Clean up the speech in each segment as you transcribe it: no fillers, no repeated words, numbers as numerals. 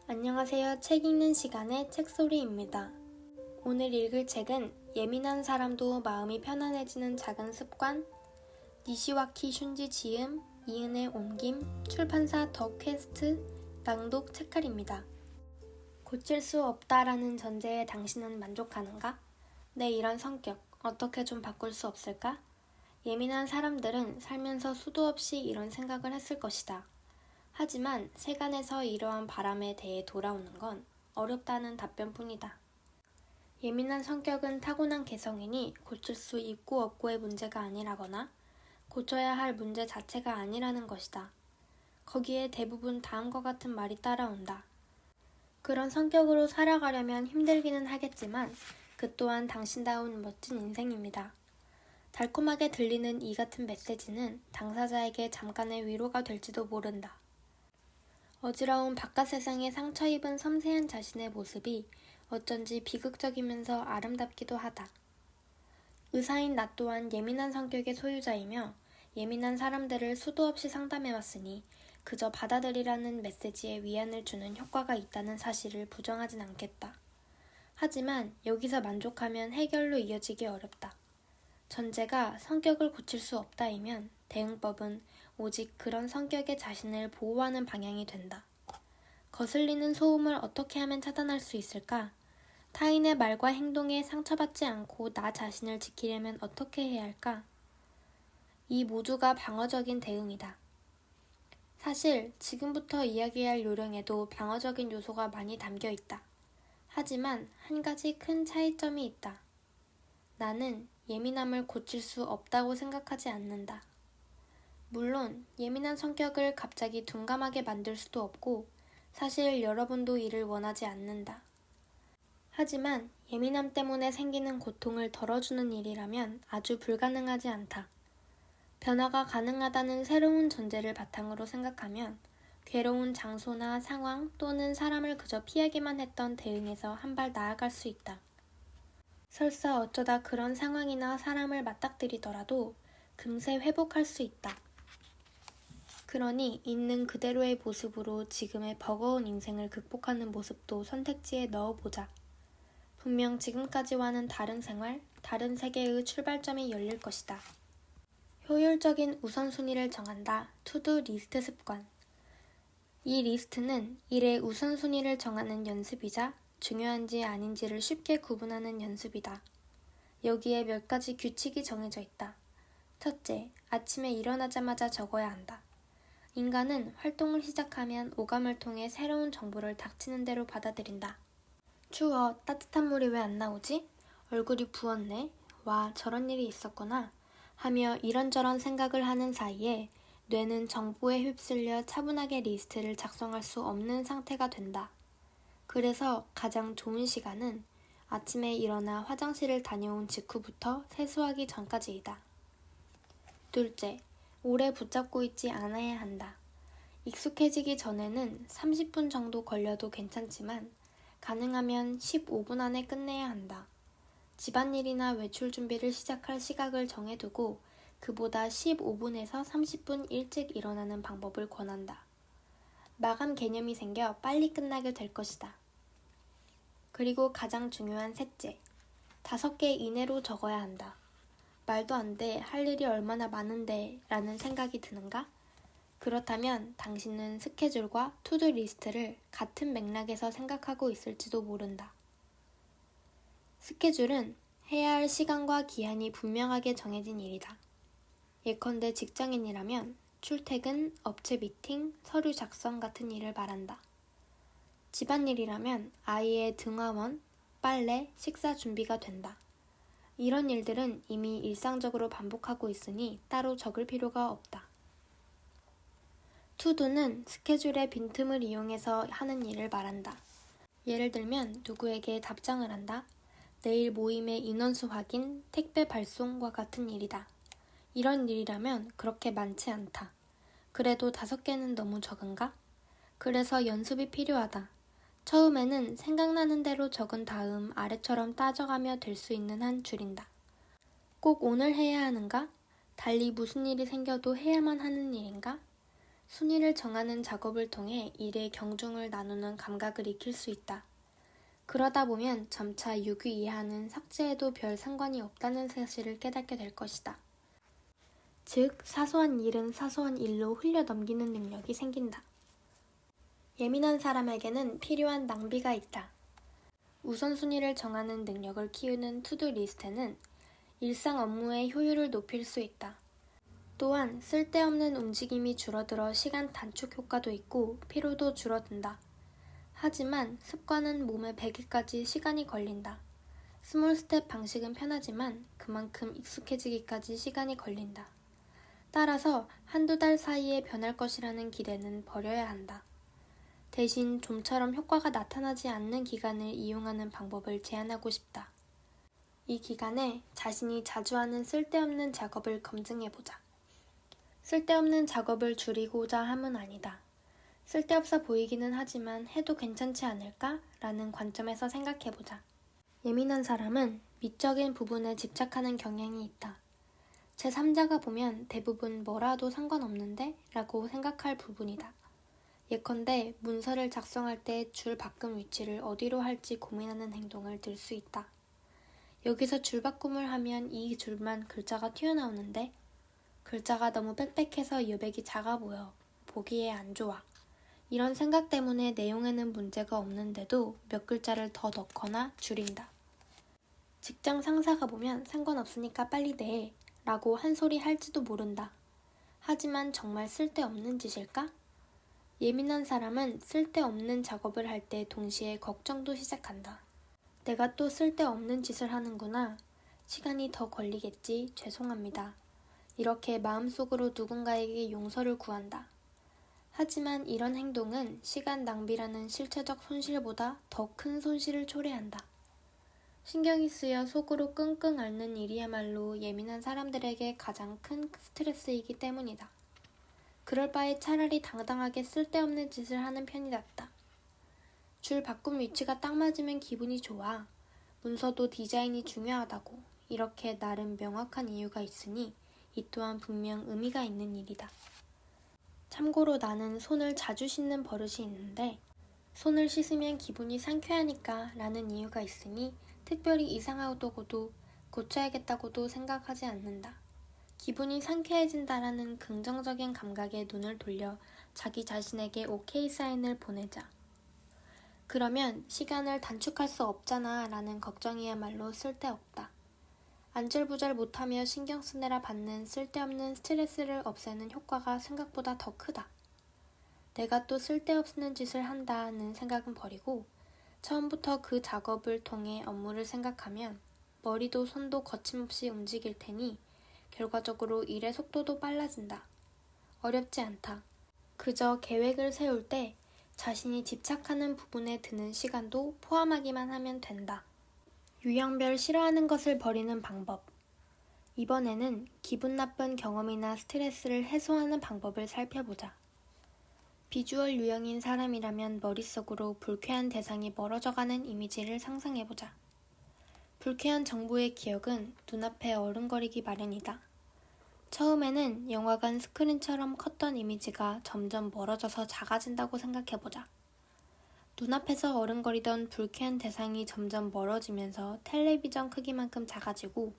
안녕하세요. 책 읽는 시간의 책소리입니다. 오늘 읽을 책은 예민한 사람도 마음이 편안해지는 작은 습관, 니시와키 슌지 지음, 이은혜 옮김, 출판사 더 퀘스트, 낭독 책칼입니다. 고칠 수 없다라는 전제에 당신은 만족하는가? 내 이런 성격, 어떻게 좀 바꿀 수 없을까? 예민한 사람들은 살면서 수도 없이 이런 생각을 했을 것이다. 하지만 세간에서 이러한 바람에 대해 돌아오는 건 어렵다는 답변뿐이다. 예민한 성격은 타고난 개성이니 고칠 수 있고 없고의 문제가 아니라거나 고쳐야 할 문제 자체가 아니라는 것이다. 거기에 대부분 다음과 같은 말이 따라온다. 그런 성격으로 살아가려면 힘들기는 하겠지만 그 또한 당신다운 멋진 인생입니다. 달콤하게 들리는 이 같은 메시지는 당사자에게 잠깐의 위로가 될지도 모른다. 어지러운 바깥 세상에 상처 입은 섬세한 자신의 모습이 어쩐지 비극적이면서 아름답기도 하다. 의사인 나 또한 예민한 성격의 소유자이며 예민한 사람들을 수도 없이 상담해왔으니 그저 받아들이라는 메시지에 위안을 주는 효과가 있다는 사실을 부정하진 않겠다. 하지만 여기서 만족하면 해결로 이어지기 어렵다. 전제가 성격을 고칠 수 없다이면 대응법은 오직 그런 성격의 자신을 보호하는 방향이 된다. 거슬리는 소음을 어떻게 하면 차단할 수 있을까? 타인의 말과 행동에 상처받지 않고 나 자신을 지키려면 어떻게 해야 할까? 이 모두가 방어적인 대응이다. 사실 지금부터 이야기할 요령에도 방어적인 요소가 많이 담겨 있다. 하지만 한 가지 큰 차이점이 있다. 나는 예민함을 고칠 수 없다고 생각하지 않는다. 물론 예민한 성격을 갑자기 둔감하게 만들 수도 없고 사실 여러분도 이를 원하지 않는다. 하지만 예민함 때문에 생기는 고통을 덜어주는 일이라면 아주 불가능하지 않다. 변화가 가능하다는 새로운 전제를 바탕으로 생각하면 괴로운 장소나 상황 또는 사람을 그저 피하기만 했던 대응에서 한 발 나아갈 수 있다. 설사 어쩌다 그런 상황이나 사람을 맞닥뜨리더라도 금세 회복할 수 있다. 그러니 있는 그대로의 모습으로 지금의 버거운 인생을 극복하는 모습도 선택지에 넣어보자. 분명 지금까지와는 다른 생활, 다른 세계의 출발점이 열릴 것이다. 효율적인 우선순위를 정한다. 투두 리스트 습관. 이 리스트는 일의 우선순위를 정하는 연습이자 중요한지 아닌지를 쉽게 구분하는 연습이다. 여기에 몇 가지 규칙이 정해져 있다. 첫째, 아침에 일어나자마자 적어야 한다. 인간은 활동을 시작하면 오감을 통해 새로운 정보를 닥치는 대로 받아들인다. 추워, 따뜻한 물이 왜 안 나오지? 얼굴이 부었네. 와, 저런 일이 있었구나. 하며 이런저런 생각을 하는 사이에 뇌는 정보에 휩쓸려 차분하게 리스트를 작성할 수 없는 상태가 된다. 그래서 가장 좋은 시간은 아침에 일어나 화장실을 다녀온 직후부터 세수하기 전까지이다. 둘째, 오래 붙잡고 있지 않아야 한다. 익숙해지기 전에는 30분 정도 걸려도 괜찮지만 가능하면 15분 안에 끝내야 한다. 집안일이나 외출 준비를 시작할 시각을 정해두고 그보다 15분에서 30분 일찍 일어나는 방법을 권한다. 마감 개념이 생겨 빨리 끝나게 될 것이다. 그리고 가장 중요한 셋째, 5개 이내로 적어야 한다. 말도 안 돼, 할 일이 얼마나 많은데 라는 생각이 드는가? 그렇다면 당신은 스케줄과 투두 리스트를 같은 맥락에서 생각하고 있을지도 모른다. 스케줄은 해야 할 시간과 기한이 분명하게 정해진 일이다. 예컨대 직장인이라면 출퇴근, 업체 미팅, 서류 작성 같은 일을 말한다. 집안일이라면 아이의 등하원, 빨래, 식사 준비가 된다. 이런 일들은 이미 일상적으로 반복하고 있으니 따로 적을 필요가 없다. 투두는 스케줄의 빈틈을 이용해서 하는 일을 말한다. 예를 들면 누구에게 답장을 한다. 내일 모임의 인원수 확인, 택배 발송과 같은 일이다. 이런 일이라면 그렇게 많지 않다. 그래도 5개는 너무 적은가? 그래서 연습이 필요하다. 처음에는 생각나는 대로 적은 다음 아래처럼 따져가며 될 수 있는 한 줄인다. 꼭 오늘 해야 하는가? 달리 무슨 일이 생겨도 해야만 하는 일인가? 순위를 정하는 작업을 통해 일의 경중을 나누는 감각을 익힐 수 있다. 그러다 보면 점차 6위 이하는 삭제해도 별 상관이 없다는 사실을 깨닫게 될 것이다. 즉, 사소한 일은 사소한 일로 흘려 넘기는 능력이 생긴다. 예민한 사람에게는 필요한 낭비가 있다. 우선순위를 정하는 능력을 키우는 투두 리스트는 일상 업무의 효율을 높일 수 있다. 또한 쓸데없는 움직임이 줄어들어 시간 단축 효과도 있고 피로도 줄어든다. 하지만 습관은 몸에 배기까지 시간이 걸린다. 스몰 스텝 방식은 편하지만 그만큼 익숙해지기까지 시간이 걸린다. 따라서 한두 달 사이에 변할 것이라는 기대는 버려야 한다. 대신 좀처럼 효과가 나타나지 않는 기간을 이용하는 방법을 제안하고 싶다. 이 기간에 자신이 자주 하는 쓸데없는 작업을 검증해보자. 쓸데없는 작업을 줄이고자 함은 아니다. 쓸데없어 보이기는 하지만 해도 괜찮지 않을까? 라는 관점에서 생각해보자. 예민한 사람은 미적인 부분에 집착하는 경향이 있다. 제3자가 보면 대부분 뭐라도 상관없는데? 라고 생각할 부분이다. 예컨대 문서를 작성할 때 줄 바꿈 위치를 어디로 할지 고민하는 행동을 들 수 있다. 여기서 줄 바꿈을 하면 이 줄만 글자가 튀어나오는데 글자가 너무 빽빽해서 여백이 작아 보여. 보기에 안 좋아. 이런 생각 때문에 내용에는 문제가 없는데도 몇 글자를 더 넣거나 줄인다. 직장 상사가 보면 상관없으니까 빨리 내 라고 한 소리 할지도 모른다. 하지만 정말 쓸데없는 짓일까? 예민한 사람은 쓸데없는 작업을 할 때 동시에 걱정도 시작한다. 내가 또 쓸데없는 짓을 하는구나. 시간이 더 걸리겠지. 죄송합니다. 이렇게 마음속으로 누군가에게 용서를 구한다. 하지만 이런 행동은 시간 낭비라는 실체적 손실보다 더 큰 손실을 초래한다. 신경이 쓰여 속으로 끙끙 앓는 일이야말로 예민한 사람들에게 가장 큰 스트레스이기 때문이다. 그럴 바에 차라리 당당하게 쓸데없는 짓을 하는 편이 낫다. 줄 바꿈 위치가 딱 맞으면 기분이 좋아. 문서도 디자인이 중요하다고. 이렇게 나름 명확한 이유가 있으니 이 또한 분명 의미가 있는 일이다. 참고로 나는 손을 자주 씻는 버릇이 있는데 손을 씻으면 기분이 상쾌하니까 라는 이유가 있으니 특별히 이상하다고도 고쳐야겠다고도 생각하지 않는다. 기분이 상쾌해진다라는 긍정적인 감각에 눈을 돌려 자기 자신에게 오케이 사인을 보내자. 그러면 시간을 단축할 수 없잖아 라는 걱정이야말로 쓸데없다. 안절부절 못하며 신경 쓰느라 받는 쓸데없는 스트레스를 없애는 효과가 생각보다 더 크다. 내가 또 쓸데없는 짓을 한다는 생각은 버리고 처음부터 그 작업을 통해 업무를 생각하면 머리도 손도 거침없이 움직일 테니 결과적으로 일의 속도도 빨라진다. 어렵지 않다. 그저 계획을 세울 때 자신이 집착하는 부분에 드는 시간도 포함하기만 하면 된다. 유형별 싫어하는 것을 버리는 방법. 이번에는 기분 나쁜 경험이나 스트레스를 해소하는 방법을 살펴보자. 비주얼 유형인 사람이라면 머릿속으로 불쾌한 대상이 멀어져가는 이미지를 상상해보자. 불쾌한 정보의 기억은 눈앞에 어른거리기 마련이다. 처음에는 영화관 스크린처럼 컸던 이미지가 점점 멀어져서 작아진다고 생각해보자. 눈앞에서 어른거리던 불쾌한 대상이 점점 멀어지면서 텔레비전 크기만큼 작아지고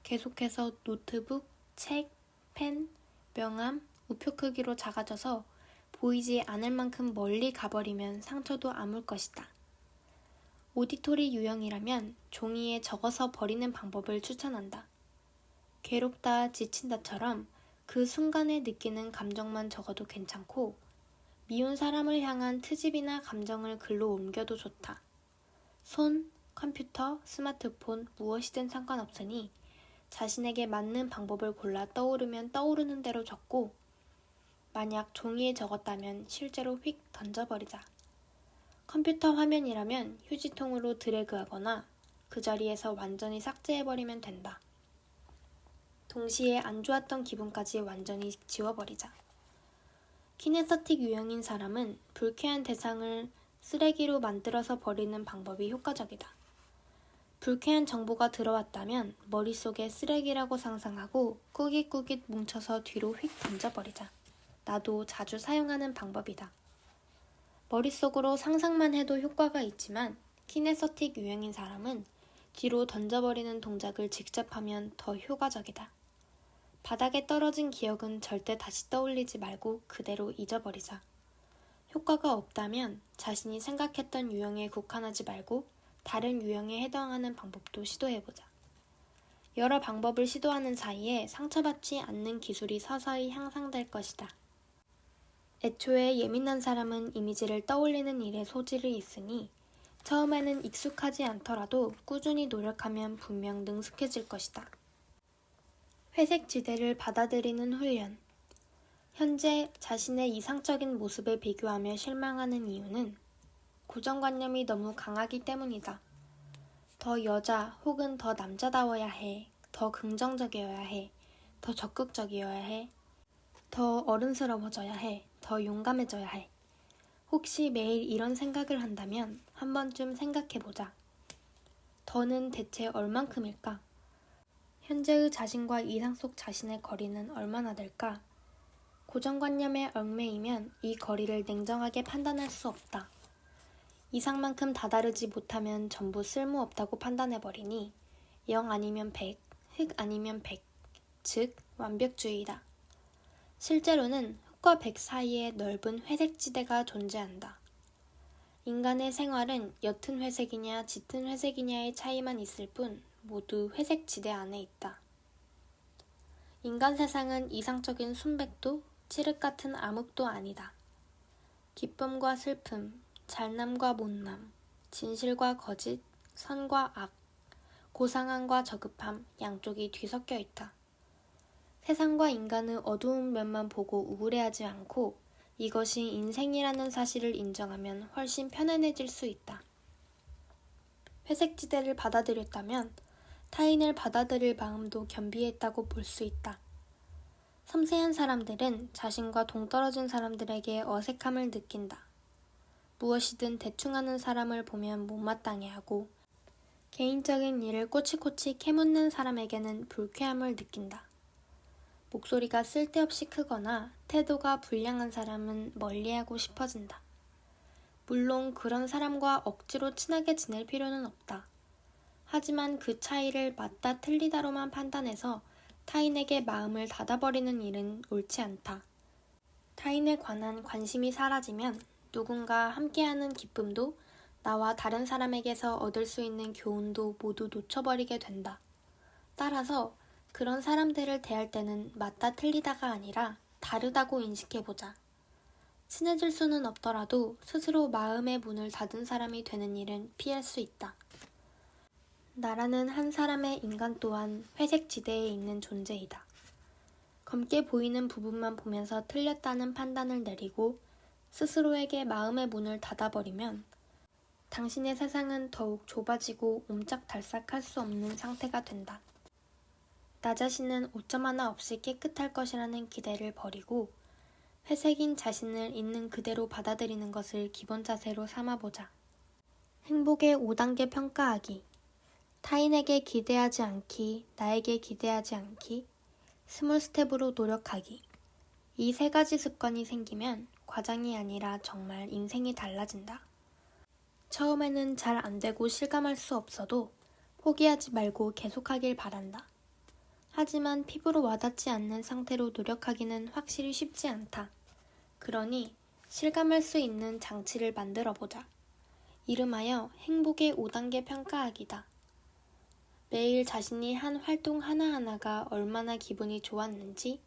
계속해서 노트북, 책, 펜, 명함, 우표 크기로 작아져서 보이지 않을 만큼 멀리 가버리면 상처도 아물 것이다. 오디토리 유형이라면 종이에 적어서 버리는 방법을 추천한다. 괴롭다, 지친다처럼 그 순간에 느끼는 감정만 적어도 괜찮고 미운 사람을 향한 트집이나 감정을 글로 옮겨도 좋다. 손, 컴퓨터, 스마트폰 무엇이든 상관없으니 자신에게 맞는 방법을 골라 떠오르면 떠오르는 대로 적고 만약 종이에 적었다면 실제로 휙 던져버리자. 컴퓨터 화면이라면 휴지통으로 드래그하거나 그 자리에서 완전히 삭제해버리면 된다. 동시에 안 좋았던 기분까지 완전히 지워버리자. 키네서틱 유형인 사람은 불쾌한 대상을 쓰레기로 만들어서 버리는 방법이 효과적이다. 불쾌한 정보가 들어왔다면 머릿속에 쓰레기라고 상상하고 꾸깃꾸깃 뭉쳐서 뒤로 휙 던져버리자. 나도 자주 사용하는 방법이다. 머릿속으로 상상만 해도 효과가 있지만 키네서틱 유형인 사람은 뒤로 던져버리는 동작을 직접 하면 더 효과적이다. 바닥에 떨어진 기억은 절대 다시 떠올리지 말고 그대로 잊어버리자. 효과가 없다면 자신이 생각했던 유형에 국한하지 말고 다른 유형에 해당하는 방법도 시도해보자. 여러 방법을 시도하는 사이에 상처받지 않는 기술이 서서히 향상될 것이다. 애초에 예민한 사람은 이미지를 떠올리는 일에 소질이 있으니 처음에는 익숙하지 않더라도 꾸준히 노력하면 분명 능숙해질 것이다. 회색 지대를 받아들이는 훈련. 현재 자신의 이상적인 모습을 비교하며 실망하는 이유는 고정관념이 너무 강하기 때문이다. 더 여자 혹은 더 남자다워야 해. 더 긍정적이어야 해. 더 적극적이어야 해. 더 어른스러워져야 해. 더 용감해져야 해. 혹시 매일 이런 생각을 한다면 한 번쯤 생각해보자. 더는 대체 얼만큼일까? 현재의 자신과 이상 속 자신의 거리는 얼마나 될까? 고정관념에 얽매이면 이 거리를 냉정하게 판단할 수 없다. 이상만큼 다다르지 못하면 전부 쓸모없다고 판단해버리니 0 아니면 100, 흑 아니면 100, 즉 완벽주의다. 실제로는 흑과 백 사이에 넓은 회색지대가 존재한다. 인간의 생활은 옅은 회색이냐 짙은 회색이냐의 차이만 있을 뿐 모두 회색지대 안에 있다. 인간 세상은 이상적인 순백도 칠흑 같은 암흑도 아니다. 기쁨과 슬픔, 잘남과 못남, 진실과 거짓, 선과 악, 고상함과 저급함 양쪽이 뒤섞여 있다. 세상과 인간의 어두운 면만 보고 우울해하지 않고 이것이 인생이라는 사실을 인정하면 훨씬 편안해질 수 있다. 회색지대를 받아들였다면 타인을 받아들일 마음도 겸비했다고 볼 수 있다. 섬세한 사람들은 자신과 동떨어진 사람들에게 어색함을 느낀다. 무엇이든 대충 하는 사람을 보면 못마땅해하고 개인적인 일을 꼬치꼬치 캐묻는 사람에게는 불쾌함을 느낀다. 목소리가 쓸데없이 크거나 태도가 불량한 사람은 멀리하고 싶어진다. 물론 그런 사람과 억지로 친하게 지낼 필요는 없다. 하지만 그 차이를 맞다 틀리다로만 판단해서 타인에게 마음을 닫아버리는 일은 옳지 않다. 타인에 관한 관심이 사라지면 누군가 함께하는 기쁨도 나와 다른 사람에게서 얻을 수 있는 교훈도 모두 놓쳐버리게 된다. 따라서 그런 사람들을 대할 때는 맞다 틀리다가 아니라 다르다고 인식해보자. 친해질 수는 없더라도 스스로 마음의 문을 닫은 사람이 되는 일은 피할 수 있다. 나라는 한 사람의 인간 또한 회색 지대에 있는 존재이다. 검게 보이는 부분만 보면서 틀렸다는 판단을 내리고 스스로에게 마음의 문을 닫아버리면 당신의 세상은 더욱 좁아지고 옴짝달싹할 수 없는 상태가 된다. 나 자신은 오점 하나 없이 깨끗할 것이라는 기대를 버리고 회색인 자신을 있는 그대로 받아들이는 것을 기본 자세로 삼아보자. 행복의 5단계 평가하기. 타인에게 기대하지 않기, 나에게 기대하지 않기, 스몰 스텝으로 노력하기. 이 3가지 습관이 생기면 과장이 아니라 정말 인생이 달라진다. 처음에는 잘 안되고 실감할 수 없어도 포기하지 말고 계속하길 바란다. 하지만 피부로 와닿지 않는 상태로 노력하기는 확실히 쉽지 않다. 그러니 실감할 수 있는 장치를 만들어보자. 이름하여 행복의 5단계 평가하기다. 매일 자신이 한 활동 하나하나가 얼마나 기분이 좋았는지,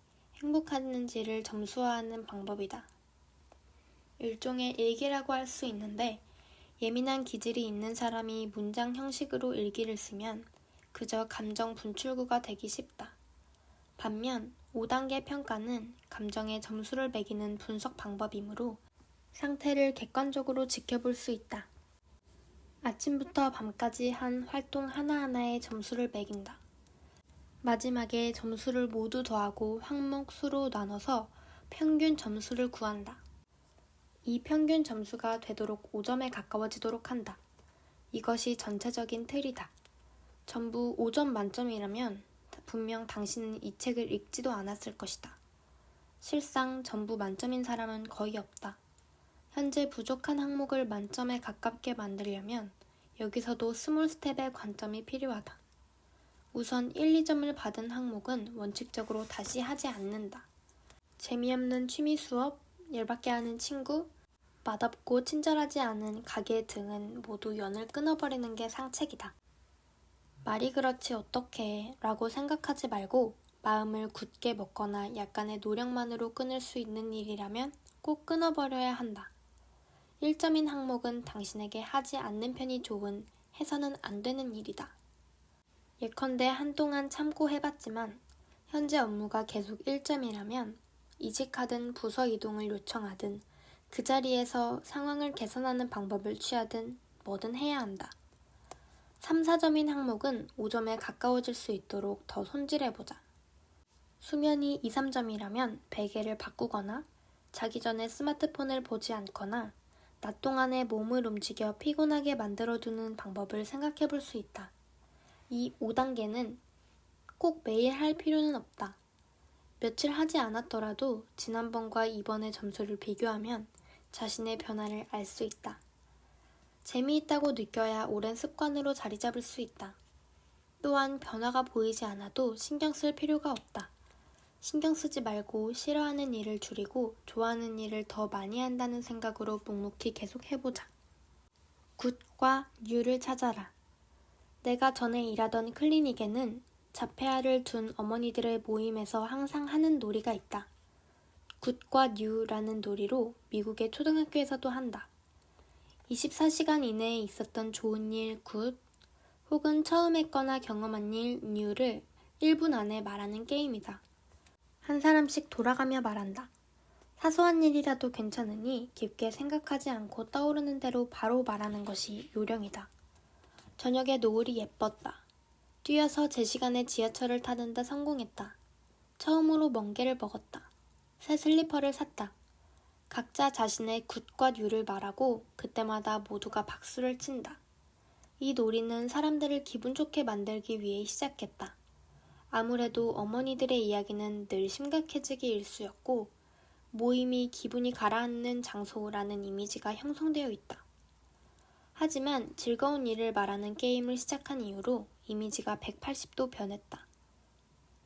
행복했는지를 점수화하는 방법이다. 일종의 일기라고 할 수 있는데 예민한 기질이 있는 사람이 문장 형식으로 일기를 쓰면 그저 감정 분출구가 되기 쉽다. 반면 5단계 평가는 감정에 점수를 매기는 분석 방법이므로 상태를 객관적으로 지켜볼 수 있다. 아침부터 밤까지 한 활동 하나하나에 점수를 매긴다. 마지막에 점수를 모두 더하고 항목 수로 나눠서 평균 점수를 구한다. 이 평균 점수가 되도록 5점에 가까워지도록 한다. 이것이 전체적인 틀이다. 전부 5점 만점이라면 분명 당신은 이 책을 읽지도 않았을 것이다. 실상 전부 만점인 사람은 거의 없다. 현재 부족한 항목을 만점에 가깝게 만들려면 여기서도 스몰 스텝의 관점이 필요하다. 우선 1, 2점을 받은 항목은 원칙적으로 다시 하지 않는다. 재미없는 취미 수업, 열받게 하는 친구, 맛없고 친절하지 않은 가게 등은 모두 연을 끊어버리는 게 상책이다. 말이 그렇지 어떡해 라고 생각하지 말고 마음을 굳게 먹거나 약간의 노력만으로 끊을 수 있는 일이라면 꼭 끊어버려야 한다. 1점인 항목은 당신에게 하지 않는 편이 좋은 해서는 안 되는 일이다. 예컨대 한동안 참고 해봤지만 현재 업무가 계속 1점이라면 이직하든 부서 이동을 요청하든 그 자리에서 상황을 개선하는 방법을 취하든 뭐든 해야 한다. 3, 4점인 항목은 5점에 가까워질 수 있도록 더 손질해보자. 수면이 2, 3점이라면 베개를 바꾸거나 자기 전에 스마트폰을 보지 않거나 낮 동안에 몸을 움직여 피곤하게 만들어두는 방법을 생각해볼 수 있다. 이 5단계는 꼭 매일 할 필요는 없다. 며칠 하지 않았더라도 지난번과 이번의 점수를 비교하면 자신의 변화를 알 수 있다. 재미있다고 느껴야 오랜 습관으로 자리 잡을 수 있다. 또한 변화가 보이지 않아도 신경 쓸 필요가 없다. 신경 쓰지 말고 싫어하는 일을 줄이고 좋아하는 일을 더 많이 한다는 생각으로 묵묵히 계속 해보자. 굿과 뉴를 찾아라. 내가 전에 일하던 클리닉에는 자폐아를 둔 어머니들의 모임에서 항상 하는 놀이가 있다. 굿과 뉴라는 놀이로 미국의 초등학교에서도 한다. 24시간 이내에 있었던 좋은 일 굿, 혹은 처음 했거나 경험한 일 뉴를 1분 안에 말하는 게임이다. 한 사람씩 돌아가며 말한다. 사소한 일이라도 괜찮으니 깊게 생각하지 않고 떠오르는 대로 바로 말하는 것이 요령이다. 저녁에 노을이 예뻤다. 뛰어서 제 시간에 지하철을 타는데 성공했다. 처음으로 멍게를 먹었다. 새 슬리퍼를 샀다. 각자 자신의 굿과 뉴를 말하고 그때마다 모두가 박수를 친다. 이 놀이는 사람들을 기분 좋게 만들기 위해 시작했다. 아무래도 어머니들의 이야기는 늘 심각해지기 일쑤였고 모임이 기분이 가라앉는 장소라는 이미지가 형성되어 있다. 하지만 즐거운 일을 말하는 게임을 시작한 이후로 이미지가 180도 변했다.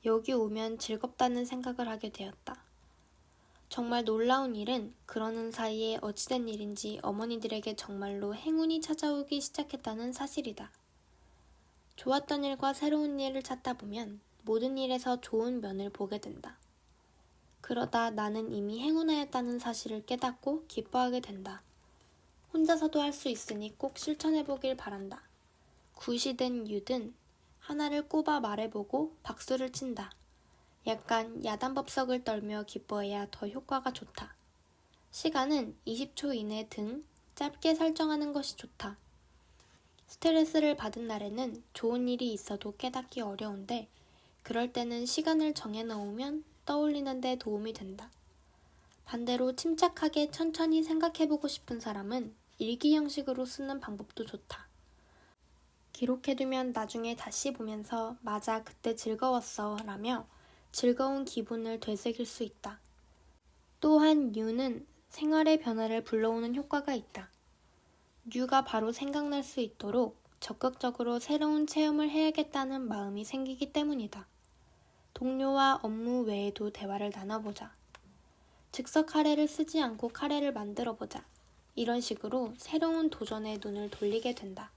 여기 오면 즐겁다는 생각을 하게 되었다. 정말 놀라운 일은 그러는 사이에 어찌된 일인지 어머니들에게 정말로 행운이 찾아오기 시작했다는 사실이다. 좋았던 일과 새로운 일을 찾다 보면 모든 일에서 좋은 면을 보게 된다. 그러다 나는 이미 행운하였다는 사실을 깨닫고 기뻐하게 된다. 혼자서도 할 수 있으니 꼭 실천해보길 바란다. 굿이든 유든 하나를 꼽아 말해보고 박수를 친다. 약간 야단법석을 떨며 기뻐해야 더 효과가 좋다. 시간은 20초 이내 등 짧게 설정하는 것이 좋다. 스트레스를 받은 날에는 좋은 일이 있어도 깨닫기 어려운데 그럴 때는 시간을 정해놓으면 떠올리는 데 도움이 된다. 반대로 침착하게 천천히 생각해보고 싶은 사람은 일기 형식으로 쓰는 방법도 좋다. 기록해두면 나중에 다시 보면서 맞아 그때 즐거웠어 라며 즐거운 기분을 되새길 수 있다. 또한 뉴는 생활의 변화를 불러오는 효과가 있다. 뉴가 바로 생각날 수 있도록 적극적으로 새로운 체험을 해야겠다는 마음이 생기기 때문이다. 동료와 업무 외에도 대화를 나눠보자. 즉석 카레를 쓰지 않고 카레를 만들어보자. 이런 식으로 새로운 도전에 눈을 돌리게 된다.